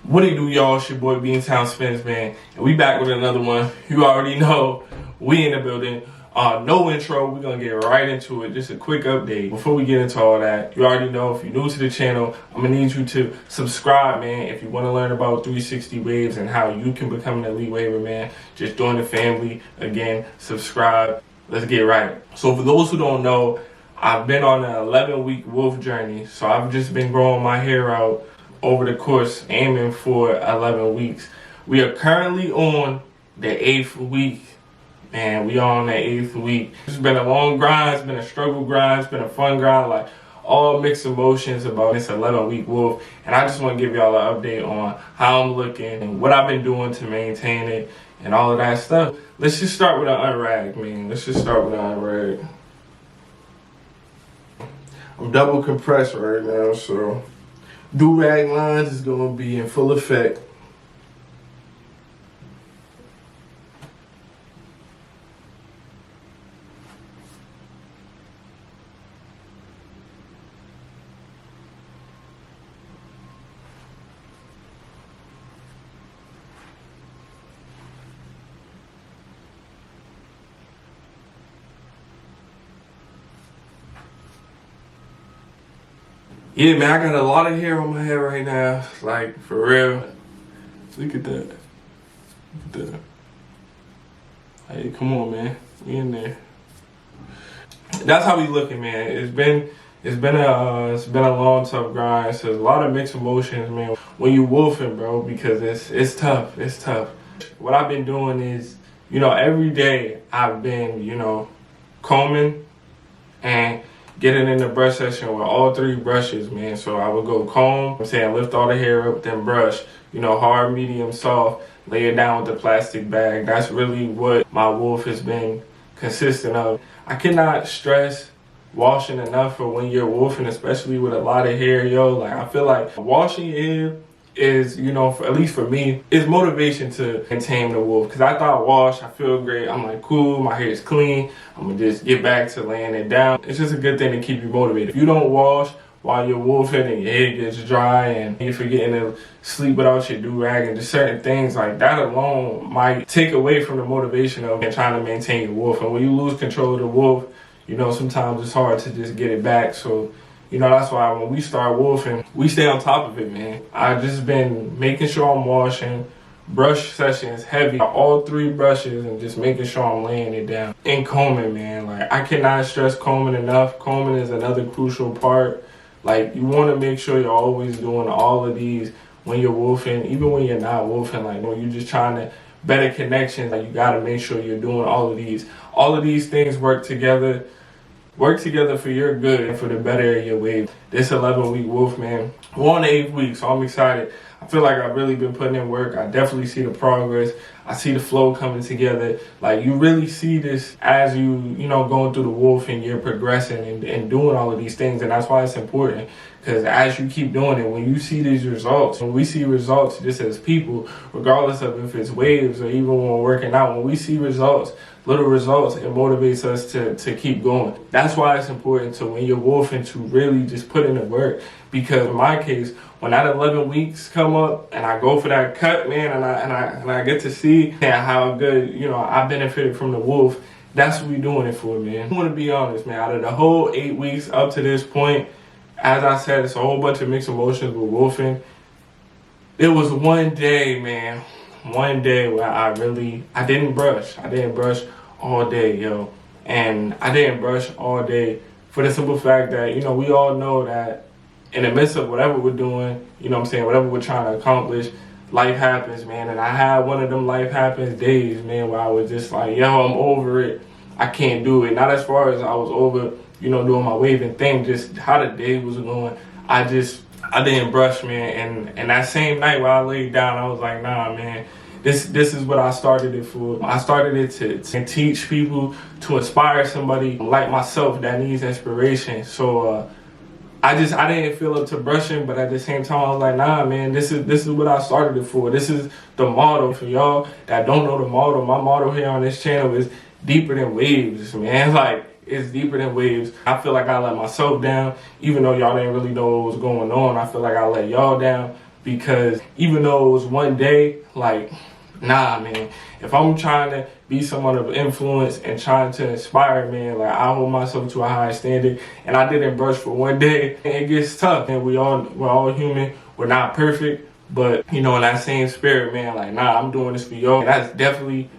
What it do, y'all? It's your boy Beantown Spence, man. And we back with another one. You already know we in the building. No intro, we're gonna get right into it. Just a quick update. Before we get into all that, you already know if you're new to the channel, I'm gonna need you to subscribe, man. If you wanna learn about 360 waves and how you can become an elite waver, man, just join the family. Again, subscribe. Let's get right. So for those who don't know, I've been on an 11-week wolf journey. So I've just been growing my hair out over the course, aiming for 11 weeks. We are currently on the 8th week. Man, we are on the 8th week. It's been a long grind, it's been a struggle grind, it's been a fun grind, like all mixed emotions about this 11-week wolf. And I just want to give y'all an update on how I'm looking and what I've been doing to maintain it and all of that stuff. Let's just start with an unrag, man. Let's just start with an unrag. I'm double compressed right now, so do-rag lines is going to be in full effect. Yeah, man, I got a lot of hair on my head right now. Like, for real. Look at that. Look at that. Hey, come on, man. We in there. That's how we looking, man. It's been a long, tough grind. So a lot of mixed emotions, man. When you wolfing, bro, because it's tough. It's tough. What I've been doing is, every day I've been, combing and getting in the brush session with all 3 brushes, man. So I would go comb, lift all the hair up, then brush, hard, medium, soft, lay it down with the plastic bag. That's really what my wolf has been consistent of. I cannot stress washing enough for when you're wolfing, especially with a lot of hair, yo. Like, I feel like washing your hair is, at least for me, is motivation to tame the wolf. Because I thought wash, I feel great. I'm like, cool, my hair is clean. I'm going to just get back to laying it down. It's just a good thing to keep you motivated. If you don't wash while you're wolfing and your hair gets dry and you're forgetting to sleep without your do-rag and just certain things like that alone might take away from the motivation of trying to maintain your wolf. And when you lose control of the wolf, sometimes it's hard to just get it back. So, that's why when we start wolfing, we stay on top of it, man. I've just been making sure I'm washing, brush sessions heavy, all 3 brushes, and just making sure I'm laying it down. And combing, man. Like, I cannot stress combing enough. Combing is another crucial part. Like, you want to make sure you're always doing all of these when you're wolfing, even when you're not wolfing. Like, when you're just trying to better connections, like, you got to make sure you're doing all of these. All of these things work together for your good and for the better of your wave. This 11-week wolf, man, we're on the 8th week, so I'm excited. I feel like I've really been putting in work. I definitely see the progress. I see the flow coming together. Like, you really see this as you going through the wolf and you're progressing and doing all of these things. And that's why it's important. Because as you keep doing it, when you see these results, when we see results just as people, regardless of if it's waves or even when we're working out, when we see results, little results, it motivates us to keep going. That's why it's important to, when you're wolfing, to really just put in the work. Because in my case, when that 11 weeks come up and I go for that cut, man, and I get to see how good, I benefited from the wolf, that's what we're doing it for, man. I want to be honest, man, out of the whole 8 weeks up to this point, as I said, it's a whole bunch of mixed emotions with wolfing. It was one day, man, where I didn't brush. I didn't brush all day, yo. And I didn't brush all day for the simple fact that, we all know that in the midst of whatever we're doing, whatever we're trying to accomplish, life happens, man. And I had one of them life happens days, man, where I was just like, yo, I'm over it. I can't do it. Not as far as I was over, doing my waving thing, just how the day was going. I didn't brush, man. And that same night while I laid down, I was like, nah, man, this is what I started it for. I started it to teach people, to inspire somebody like myself that needs inspiration. So I didn't feel up to brushing, but at the same time, I was like, nah, man, this is what I started it for. This is the motto. For y'all that don't know the motto, my motto here on this channel is deeper than waves, man. Like, it's deeper than waves. I feel like I let myself down, even though y'all didn't really know what was going on. I feel like I let y'all down. because even though it was one day, like, nah, man, if I'm trying to be someone of influence and trying to inspire, man, like, I hold myself to a high standard, and I didn't brush for one day, it gets tough, and we're all human, we're not perfect, but, you know, in that same spirit, man, like, nah, I'm doing this for y'all, and that's definitely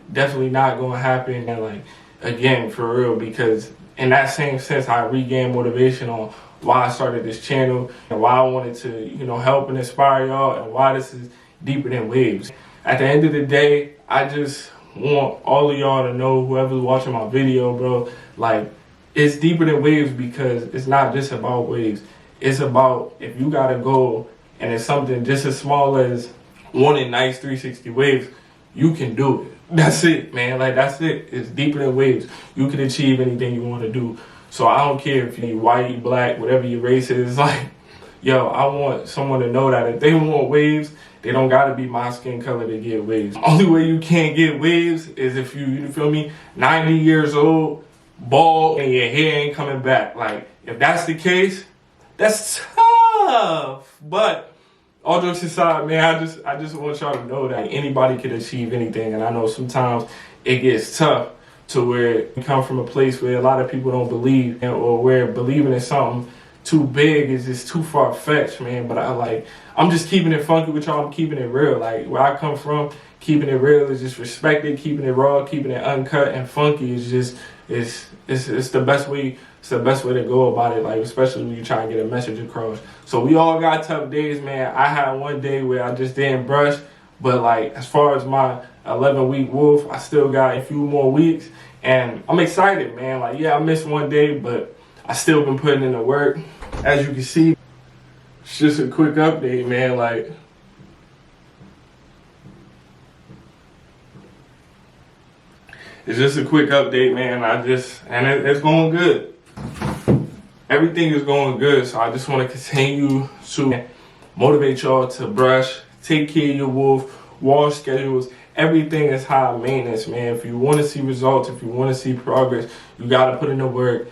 not gonna happen, and, like, again, for real, because in that same sense, I regained motivation on why I started this channel and why I wanted to, you know, help and inspire y'all, and why this is deeper than waves. At the end of the day, I just want all of y'all to know, whoever's watching my video, bro, like, it's deeper than waves, because it's not just about waves. It's about, if you got a goal and it's something just as small as wanting nice 360 waves, you can do it. That's it, man. Like, that's it. It's deeper than waves. You can achieve anything you want to do. So I don't care if you're white, black, whatever your race is. Like, yo, I want someone to know that if they want waves, they don't gotta be my skin color to get waves. The only way you can't get waves is if you feel me, 90 years old, bald, and your hair ain't coming back. Like, if that's the case, that's tough. But all jokes aside, man, I just want y'all to know that anybody can achieve anything. And I know sometimes it gets tough to where you come from a place where a lot of people don't believe, or where believing in something too big is just too far-fetched, man. But I'm just keeping it funky with y'all. I'm keeping it real. Like, where I come from, keeping it real is just respected. Keeping it raw, keeping it uncut and funky is just, it's the best way. It's the best way to go about it, like, especially when you try and get a message across. So we all got tough days, man. I had one day where I just didn't brush, but, like, as far as my 11-week wolf, I still got a few more weeks, and I'm excited, man. Like, yeah, I missed one day, but I still been putting in the work. As you can see, it's just a quick update, man. Like, it's just a quick update, man. And it's going good. Everything is going good, so I just want to continue to motivate y'all to brush, take care of your wolf, wash schedules. Everything is high maintenance, man. If you want to see results, if you want to see progress, you got to put in the work.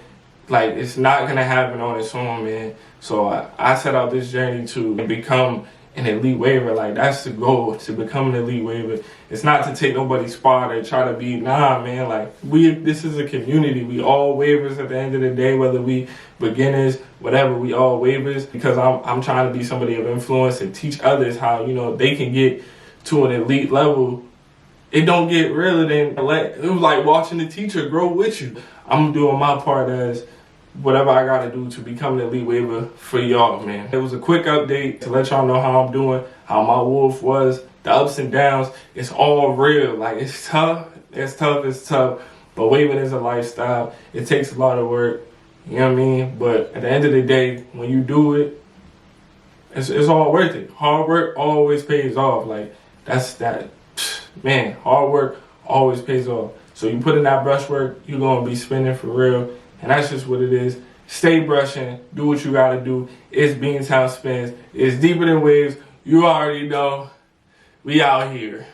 Like, it's not going to happen on its own, man. So I set out this journey to become an elite waver. Like, that's the goal, to become an elite waver. It's not to take nobody's spot or try to be, nah, man. Like, this is a community. We all waivers at the end of the day, whether we beginners, whatever, we all waivers, because I'm trying to be somebody of influence and teach others how, you know, they can get to an elite level. It don't get realer than, it was like watching the teacher grow with you. I'm doing my part as whatever I gotta do to become an elite waver for y'all, man. It was a quick update to let y'all know how I'm doing, how my wolf was, the ups and downs. It's all real. Like, it's tough, but waving is a lifestyle. It takes a lot of work, you know what I mean? But at the end of the day, when you do it, it's all worth it. Hard work always pays off. Like, man, hard work always pays off. So you put in that brush work, you're gonna be spinning for real. And that's just what it is. Stay brushing. Do what you gotta do. It's Beantown Spins. It's deeper than waves. You already know. We out here.